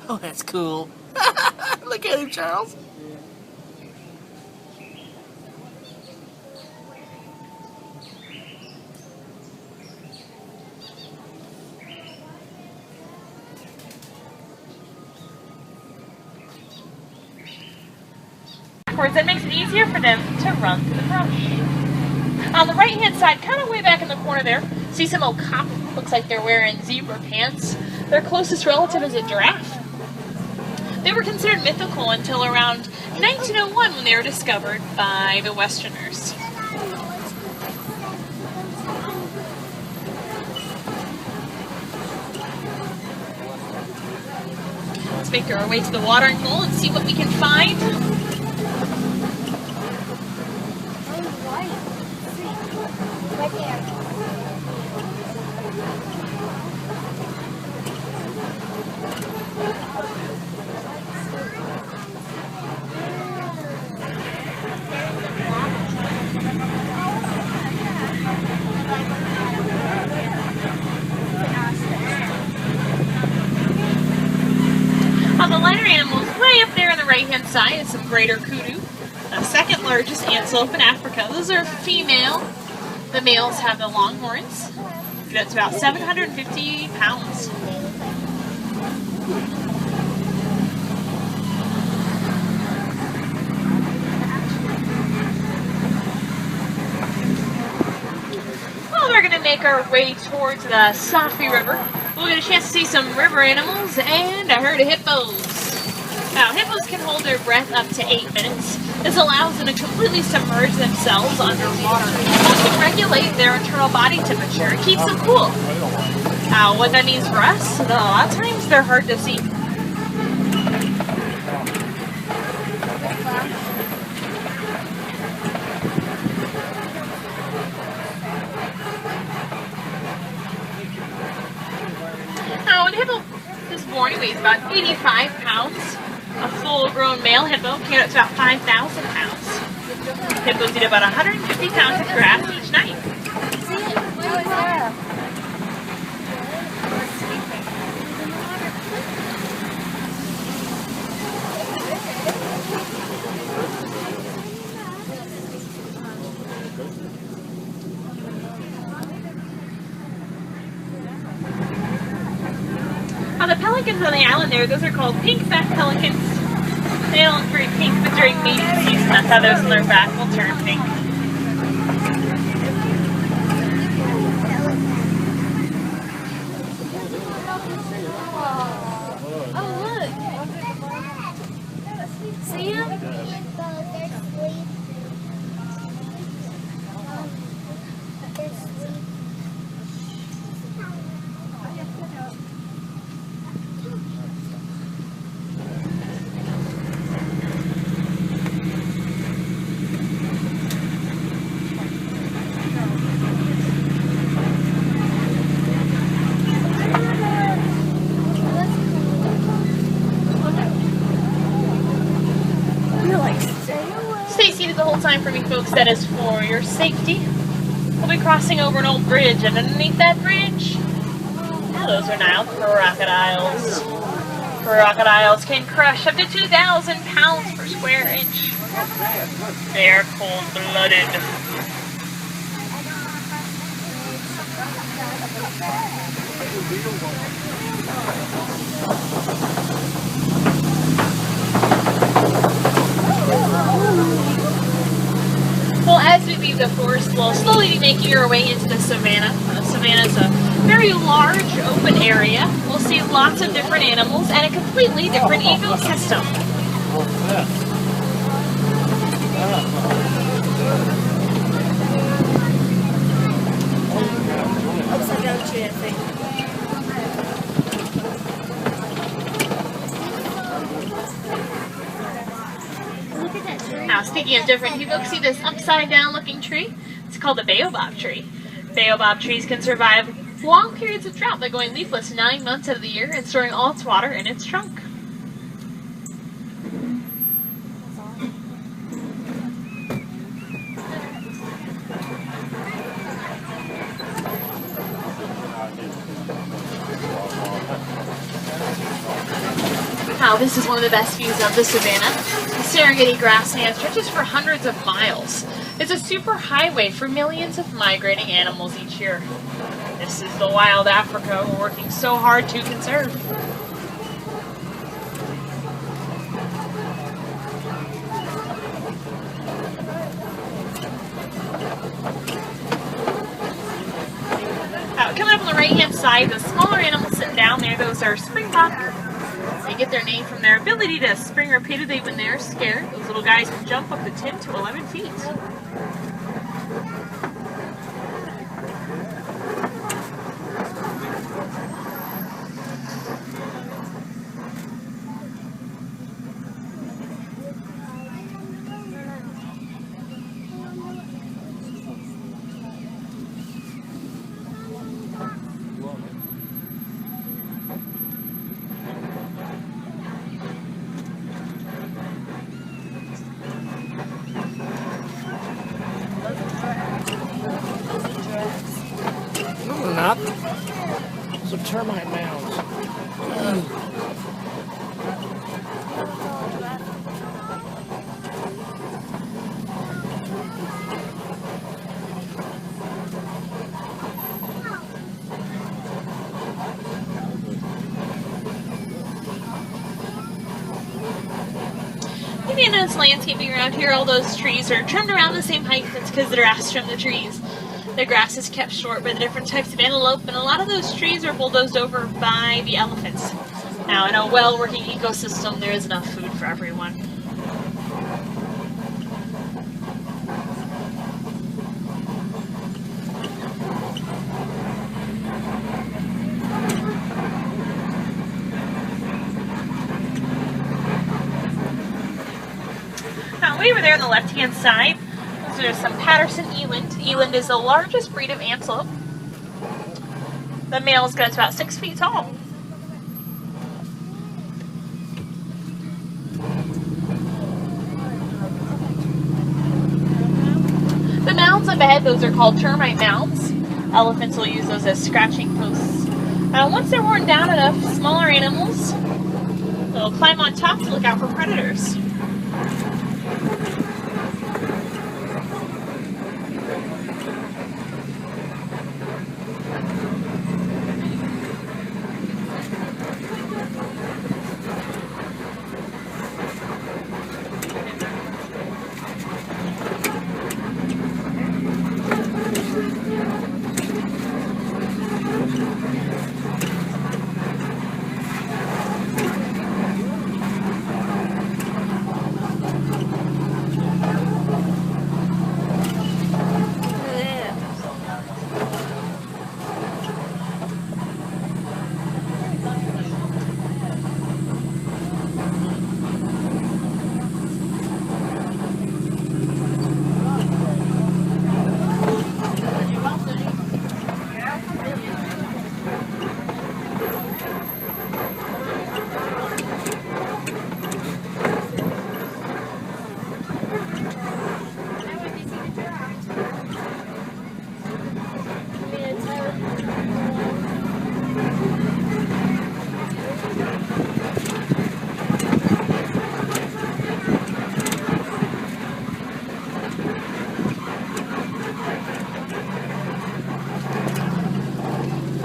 Oh, that's cool. Look at him, Charles. That makes it easier for them to run through the brush. On the right hand side, kind of way back in the corner there, see some okapi. Looks like they're wearing zebra pants. Their closest relative is a giraffe. They were considered mythical until around 1901 when they were discovered by the Westerners. Let's make our way to the watering hole and see what we can find. Right there. On the lighter animals, way up there on the right-hand side is some greater kudu, the second largest antelope in Africa. Those are female. The males have the long horns. That's about 750 pounds. Well, we're going to make our way towards the Safi River. We'll get a chance to see some river animals and a herd of hippos. Now, hippos can hold their breath up to 8 minutes. This allows them to completely submerge themselves underwater. It can regulate their internal body temperature. It keeps them cool. What that means for us, a lot of times they're hard to see. Now, when a hippo is born, he weighs about 85 pounds. A full-grown male hippo can get up to about 5,000 pounds. Hippos eat about 150 pounds of grass each night. The pelicans on the island there, those are called pink-backed pelicans. They don't look very pink, but during mating season, that's how those on their back will turn pink. Oh, look. See him? Stay seated the whole time for me, folks. That is for your safety. We'll be crossing over an old bridge, and underneath that bridge, those are Nile crocodiles. Crocodiles can crush up to 2,000 pounds per square inch. They are cold-blooded. Well, as we leave the forest, we'll slowly be making our way into the savannah. The savannah is a very large, open area. We'll see lots of different animals and a completely different ecosystem. Upside down tree, I think. Now, speaking of different, you folks see this upside down looking tree? It's called a baobab tree. Baobab trees can survive long periods of drought by going leafless 9 months of the year and storing all its water in its trunk. This is one of the best views of the Savannah. The Serengeti grassland stretches for hundreds of miles. It's a super highway for millions of migrating animals each year. This is the wild Africa we're working so hard to conserve. Coming up on the right-hand side, the smaller animals sitting down there, those are springbok. They get their name from their ability to spring repeatedly when they're scared. Those little guys can jump up to 10 to 11 feet. Not. Those are termite mounds. Maybe in this landscaping around here, all those trees are trimmed around the same height. That's because the grass trimmed the trees. The grass is kept short by the different types of antelope, and a lot of those trees are bulldozed over by the elephants. Now, in a well-working ecosystem, there is enough food for everyone. Now, way over there on the left-hand side, there's some Patterson eland. Eland is the largest breed of antelope. The male's gets about 6 feet tall. The mounds up ahead, those are called termite mounds. Elephants will use those as scratching posts. Once they're worn down enough, smaller animals will climb on top to look out for predators.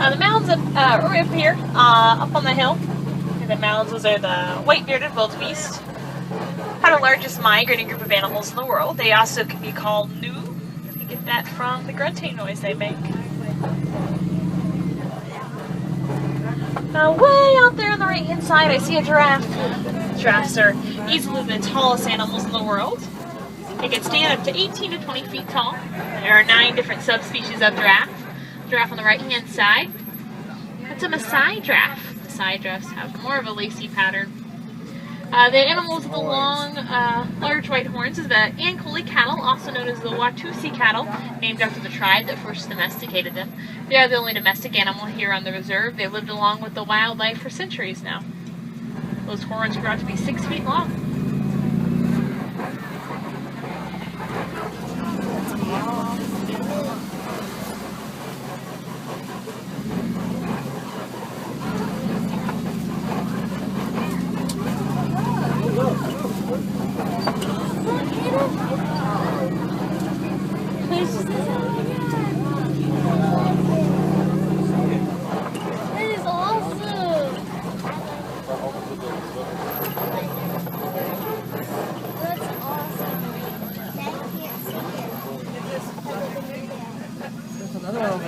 The mounds right up here, up on the hill. The mounds, those are the white-bearded wildebeests. Are the largest migrating group of animals in the world. They also can be called new. You get that from the grunting noise they make. Way out there on the right-hand side, I see a giraffe. Giraffes are easily the tallest animals in the world. They can stand up to 18 to 20 feet tall. There are 9 different subspecies of giraffe. Giraffe on the right-hand side. That's a Maasai giraffe. Maasai giraffes have more of a lacy pattern. The animals with the long, large white horns is the Ankole cattle, also known as the Watusi cattle, named after the tribe that first domesticated them. They are the only domestic animal here on the reserve. They lived along with the wildlife for centuries now. Those horns grew out to be 6 feet long.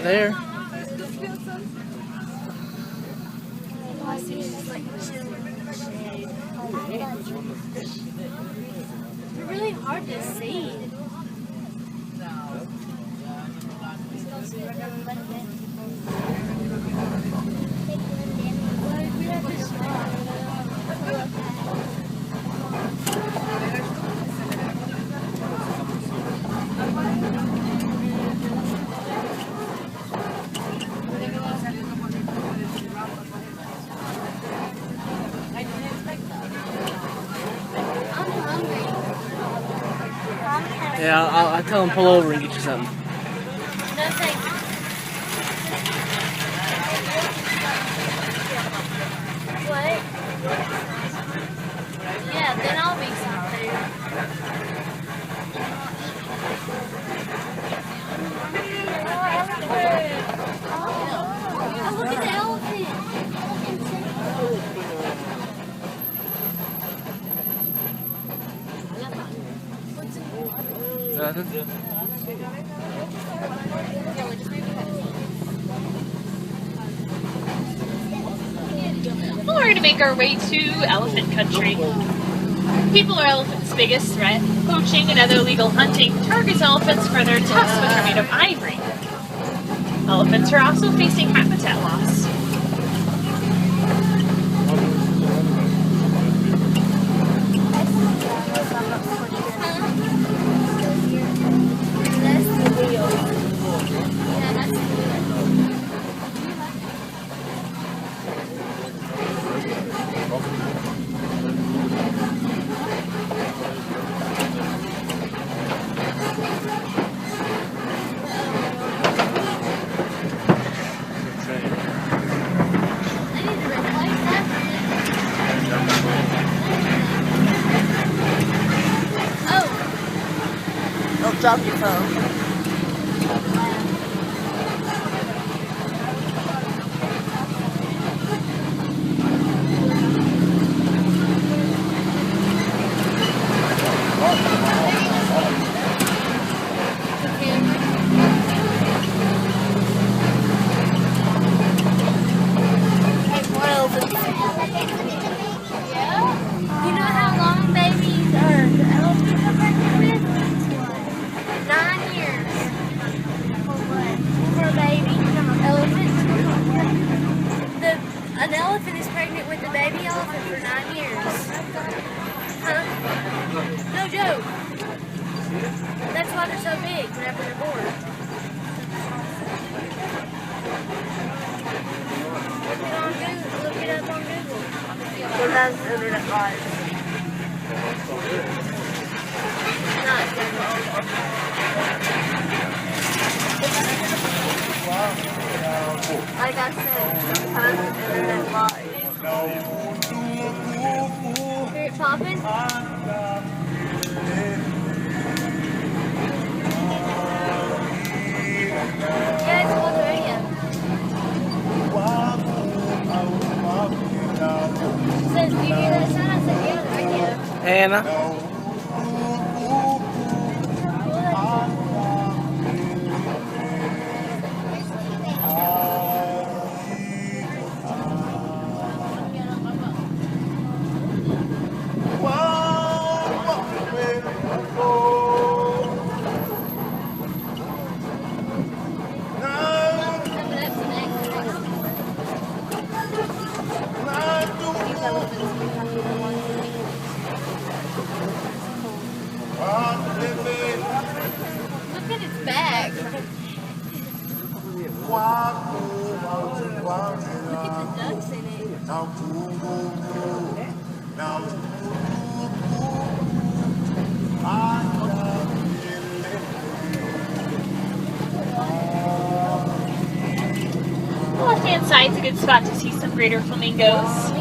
there. They're really hard to see. Yeah, I'll tell him pull over and get you something. No thank you. What? Yeah, then I'll be some food. Oh, look at the elephant. Nothing? Well, we're going to make our way to elephant country. People are elephants' biggest threat. Poaching and other illegal hunting targets elephants for their tusks, which are made of ivory. Elephants are also facing habitat loss. That's the wheel. Yeah, that's the wheel. I need to replace that one. Oh. Don't drop your phone. More elephants. You know how long babies are the elephants are pregnant with? 9 years. For what? For a baby. Elephant. An elephant is pregnant with a baby elephant for 9 years. Huh? No joke. That's why they're so big whenever they're born. Look it up on Google. So that's internet live. Not Like I said, sometimes it's internet live. Hear it popping? Yeah, it's on the radio. It says, do you hear that sound? I said, yeah, the radio. Hannah? That's an Look at its back. Look at the ducks in it. The left-hand side's a good spot to see some greater flamingos.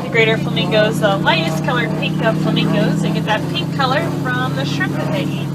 The greater flamingos, the lightest colored pink of flamingos. They get that pink color from the shrimp that they eat.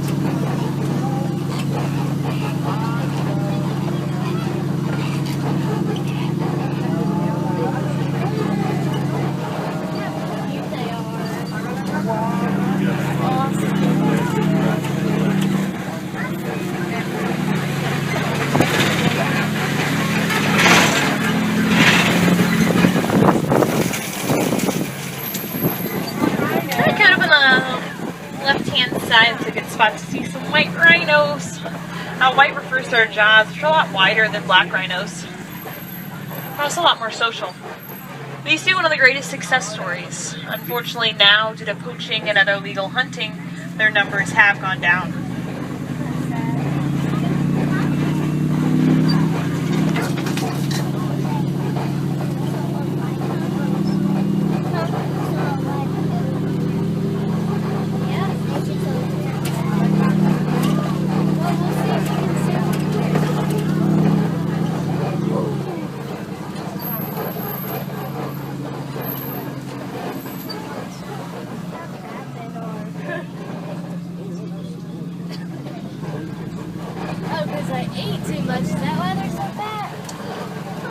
side, it's a good spot to see some white rhinos. White refers to their jaws, which are a lot wider than black rhinos. They're also a lot more social. They used to be one of the greatest success stories. Unfortunately now, due to poaching and other illegal hunting, their numbers have gone down.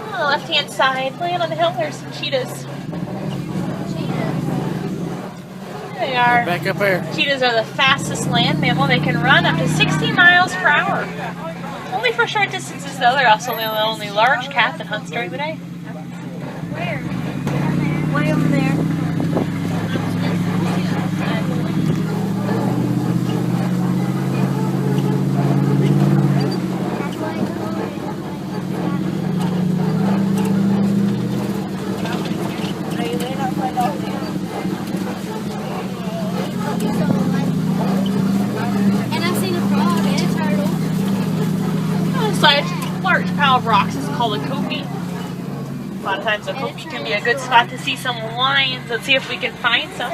On the left-hand side, laying on the hill, there's some cheetahs. There they are. Back up there. Cheetahs are the fastest land mammal. They can run up to 60 miles per hour. Only for short distances, though. They're also the only large cat that hunts during the day. Where? Way over there. And I've seen a frog and a turtle. Such large pile of rocks is called a kopie. A lot of times a kopie can be a good spot to see some lions. Let's see if we can find some.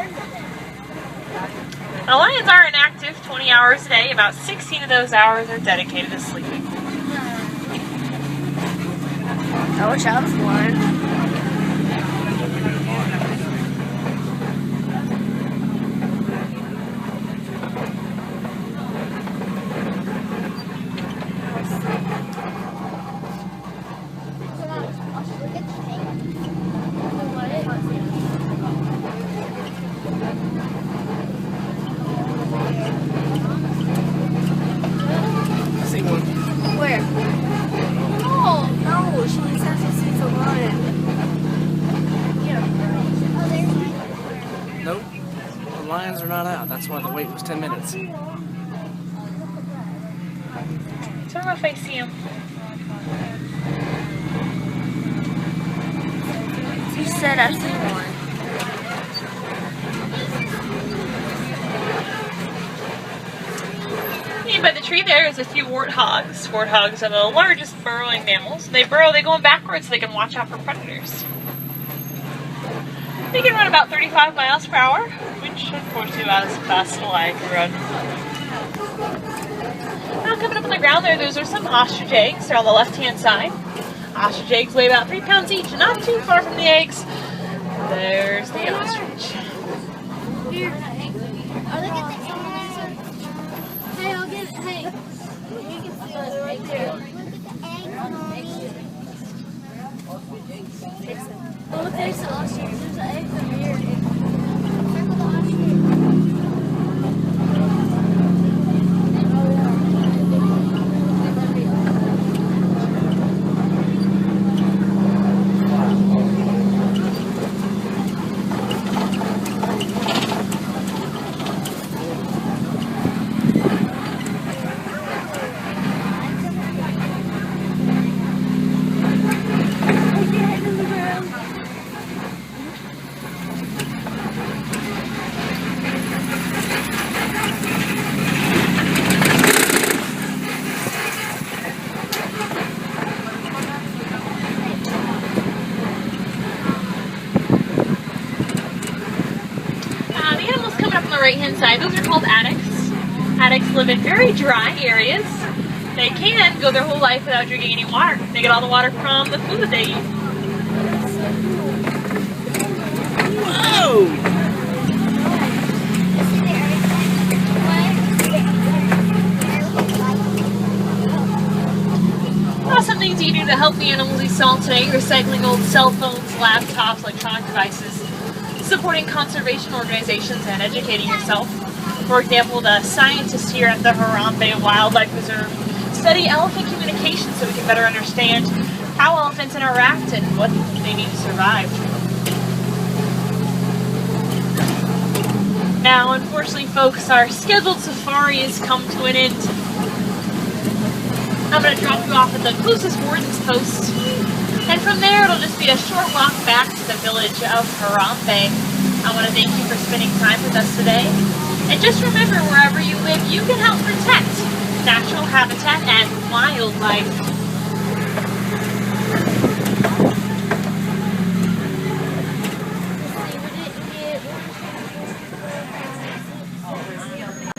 Now, lions are inactive 20 hours a day. About 16 of those hours are dedicated to sleeping. I wish I was one. I see one. Where? Oh, No, she just has to see the lion. Nope. The lions are not out. That's why the wait was 10 minutes. So I don't know if I see him. You said I see one. By the tree there is a few warthogs. Warthogs are the largest burrowing mammals. They burrow, they go in backwards so they can watch out for predators. They can run about 35 miles per hour, which unfortunately is about as fast as a lion can run. Now coming up on the ground there, those are some ostrich eggs. They're on the left-hand side. Ostrich eggs weigh about 3 pounds each, and not too far from the eggs. There's the ostrich. here. Oh, look at the Hey, I'll get it. Hey. You can see the egg there. Look at the egg. Oh, look, there's the ostrich. There's the eggs over here. Circle the ostrich. Right-hand side, those are called addax. Addax live in very dry areas. They can go their whole life without drinking any water. They get all the water from the food they eat. Whoa! Some things you do to help the animals you saw today: recycling old cell phones, laptops, electronic devices, supporting conservation organizations, and educating yourself. For example, the scientists here at the Harambe Wildlife Preserve study elephant communication so we can better understand how elephants interact and what they need to survive. Now, unfortunately, folks, our scheduled safari has come to an end. I'm going to drop you off at the closest warden's post, and from there it'll just be a short walk back to the village of Harambe. I want to thank you for spending time with us today, and just remember, wherever you live, you can help protect natural habitat and wildlife.